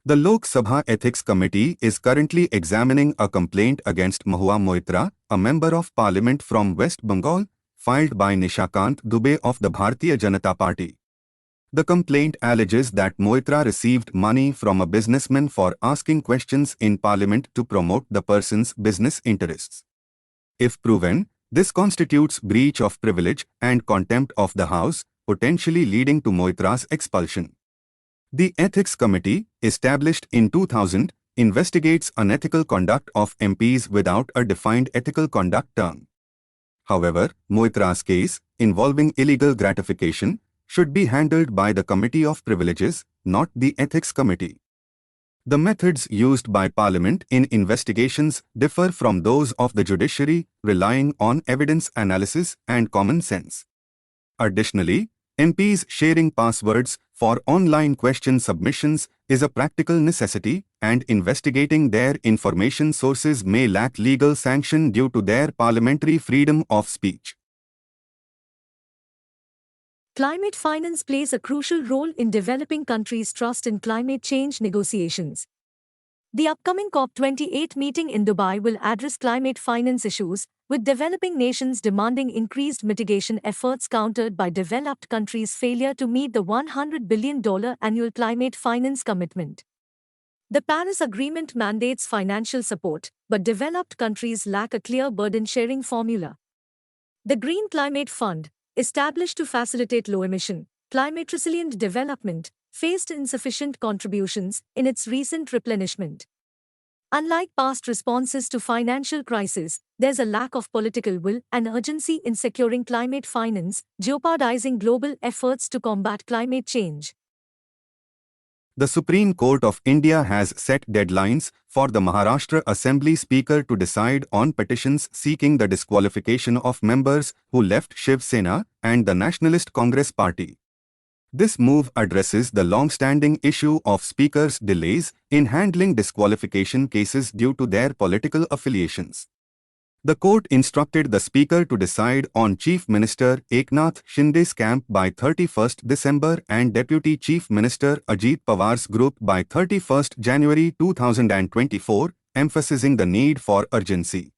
The Lok Sabha Ethics Committee is currently examining a complaint against Mahua Moitra, a member of parliament from West Bengal, filed by Nishakant Dubey of the Bharatiya Janata Party. The complaint alleges that Moitra received money from a businessman for asking questions in parliament to promote the person's business interests. If proven, this constitutes breach of privilege and contempt of the House, potentially leading to Moitra's expulsion. The Ethics Committee, established in 2000, investigates unethical conduct of MPs without a defined ethical conduct term. However, Moitra's case, involving illegal gratification, should be handled by the Committee of Privileges, not the Ethics Committee. The methods used by Parliament in investigations differ from those of the judiciary, relying on evidence analysis and common sense. Additionally, MPs sharing passwords for online question submissions is a practical necessity, and investigating their information sources may lack legal sanction due to their parliamentary freedom of speech. Climate finance plays a crucial role in developing countries' trust in climate change negotiations. The upcoming COP28 meeting in Dubai will address climate finance issues, with developing nations demanding increased mitigation efforts countered by developed countries' failure to meet the $100 billion annual climate finance commitment. The Paris Agreement mandates financial support, but developed countries lack a clear burden-sharing formula. The Green Climate Fund, established to facilitate low-emission, climate-resilient development, faced insufficient contributions in its recent replenishment. Unlike past responses to financial crises, there's a lack of political will and urgency in securing climate finance, jeopardizing global efforts to combat climate change. The Supreme Court of India has set deadlines for the Maharashtra Assembly Speaker to decide on petitions seeking the disqualification of members who left Shiv Sena and the Nationalist Congress Party. This move addresses the long-standing issue of speakers' delays in handling disqualification cases due to their political affiliations. The court instructed the Speaker to decide on Chief Minister Eknath Shinde's camp by 31st December and Deputy Chief Minister Ajit Pawar's group by 31st January 2024, emphasizing the need for urgency.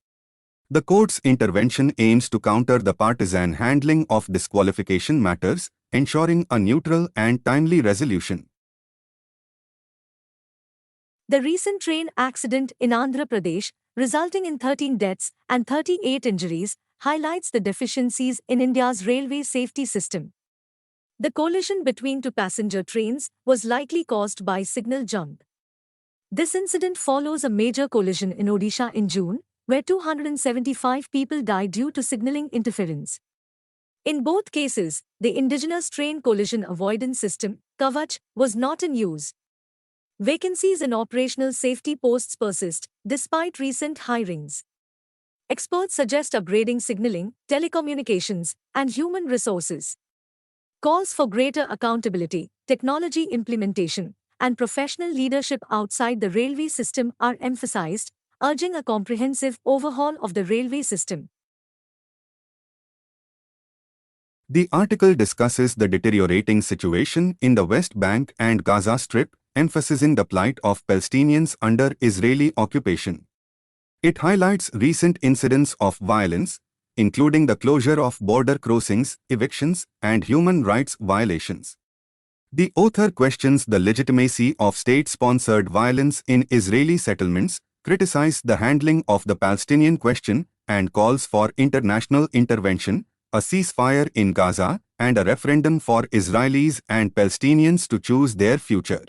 The court's intervention aims to counter the partisan handling of disqualification matters, ensuring a neutral and timely resolution. The recent train accident in Andhra Pradesh, resulting in 13 deaths and 38 injuries, highlights the deficiencies in India's railway safety system. The collision between two passenger trains was likely caused by signal jump. This incident follows a major collision in Odisha in June, where 275 people died due to signalling interference. In both cases, the indigenous train collision avoidance system, Kavach, was not in use. Vacancies in operational safety posts persist, despite recent hirings. Experts suggest upgrading signaling, telecommunications, and human resources. Calls for greater accountability, technology implementation, and professional leadership outside the railway system are emphasized, urging a comprehensive overhaul of the railway system. The article discusses the deteriorating situation in the West Bank and Gaza Strip, emphasizing the plight of Palestinians under Israeli occupation. It highlights recent incidents of violence, including the closure of border crossings, evictions, and human rights violations. The author questions the legitimacy of state-sponsored violence in Israeli settlements, criticizes the handling of the Palestinian question, and calls for international intervention, a ceasefire in Gaza, and a referendum for Israelis and Palestinians to choose their future.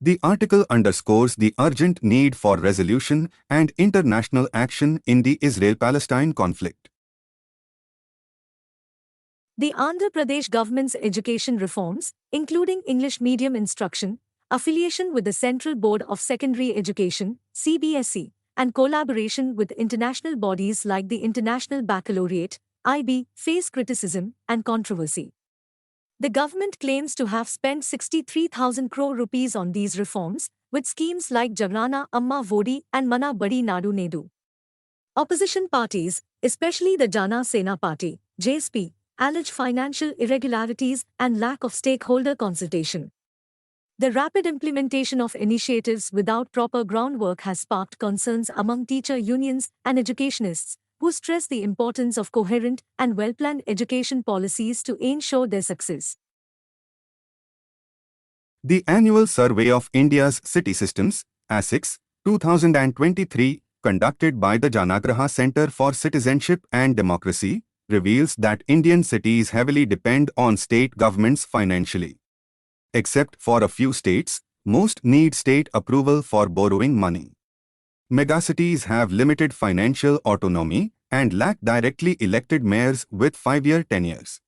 The article underscores the urgent need for resolution and international action in the Israel-Palestine conflict. The Andhra Pradesh government's education reforms, including English medium instruction, affiliation with the Central Board of Secondary Education, CBSE, and collaboration with international bodies like the International Baccalaureate, IB, face criticism and controversy. The government claims to have spent 63,000 crore rupees on these reforms, with schemes like Jagrana Amma Vodi and Mana Badi Nadu Nedu. Opposition parties, especially the Jana Sena Party, JSP, allege financial irregularities and lack of stakeholder consultation. The rapid implementation of initiatives without proper groundwork has sparked concerns among teacher unions and educationists, who stress the importance of coherent and well-planned education policies to ensure their success. The Annual Survey of India's City Systems, ASICS, 2023, conducted by the Janagraha Center for Citizenship and Democracy, reveals that Indian cities heavily depend on state governments financially. Except for a few states, most need state approval for borrowing money. Megacities have limited financial autonomy and lack directly elected mayors with 5-year tenures.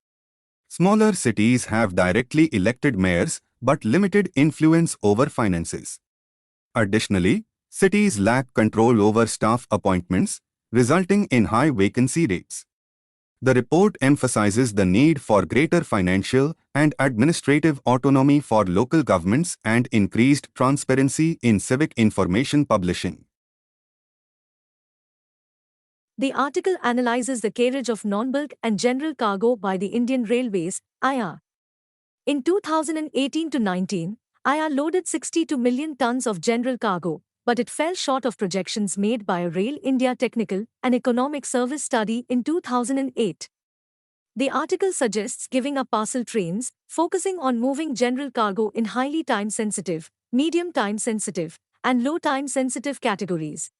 Smaller cities have directly elected mayors but limited influence over finances. Additionally, cities lack control over staff appointments, resulting in high vacancy rates. The report emphasizes the need for greater financial and administrative autonomy for local governments and increased transparency in civic information publishing. The article analyzes the carriage of non-bulk and general cargo by the Indian Railways, IR. In 2018-19, IR loaded 62 million tons of general cargo, but it fell short of projections made by a Rail India Technical and Economic Service study in 2008. The article suggests giving up parcel trains, focusing on moving general cargo in highly time-sensitive, medium time-sensitive, and low time-sensitive categories.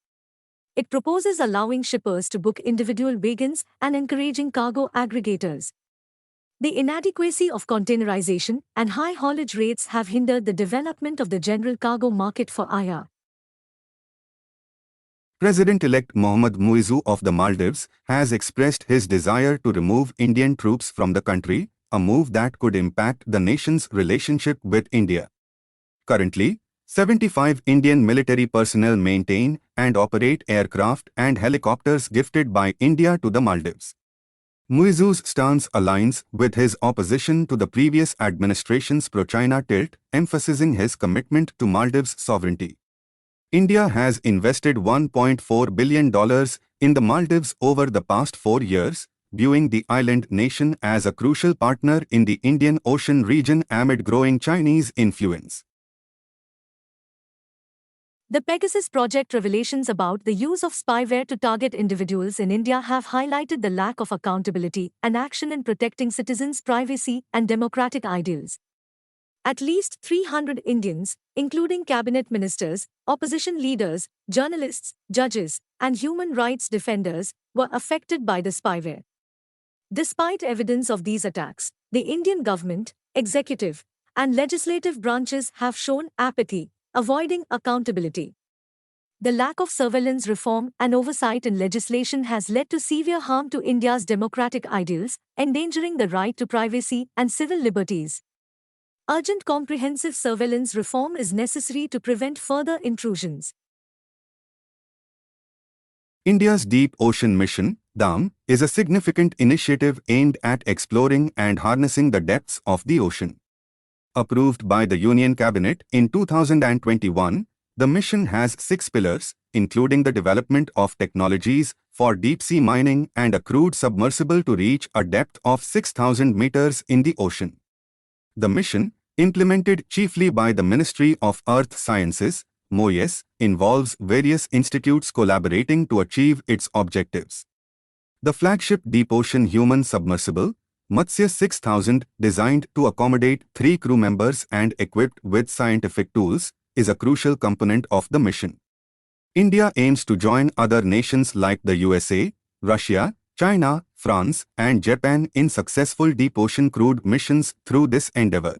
It proposes allowing shippers to book individual wagons and encouraging cargo aggregators. The inadequacy of containerization and high haulage rates have hindered the development of the general cargo market for IR. President-elect Mohammad Muizzu of the Maldives has expressed his desire to remove Indian troops from the country, a move that could impact the nation's relationship with India. Currently, 75 Indian military personnel maintain and operate aircraft and helicopters gifted by India to the Maldives. Muizzu's stance aligns with his opposition to the previous administration's pro-China tilt, emphasizing his commitment to Maldives' sovereignty. India has invested $1.4 billion in the Maldives over the past 4 years, viewing the island nation as a crucial partner in the Indian Ocean region amid growing Chinese influence. The Pegasus project revelations about the use of spyware to target individuals in India have highlighted the lack of accountability and action in protecting citizens' privacy and democratic ideals. At least 300 Indians, including cabinet ministers, opposition leaders, journalists, judges, and human rights defenders, were affected by the spyware. Despite evidence of these attacks, the Indian government, executive, and legislative branches have shown apathy, avoiding accountability. The lack of surveillance reform and oversight in legislation has led to severe harm to India's democratic ideals, endangering the right to privacy and civil liberties. Urgent comprehensive surveillance reform is necessary to prevent further intrusions. India's Deep Ocean Mission, DAM, is a significant initiative aimed at exploring and harnessing the depths of the ocean. Approved by the Union Cabinet in 2021, the mission has 6 pillars, including the development of technologies for deep-sea mining and a crewed submersible to reach a depth of 6,000 meters in the ocean. The mission, implemented chiefly by the Ministry of Earth Sciences, MOES, involves various institutes collaborating to achieve its objectives. The flagship deep ocean human submersible, Matsya 6000, designed to accommodate 3 crew members and equipped with scientific tools, is a crucial component of the mission. India aims to join other nations like the USA, Russia, China, France, and Japan in successful deep ocean crewed missions through this endeavor.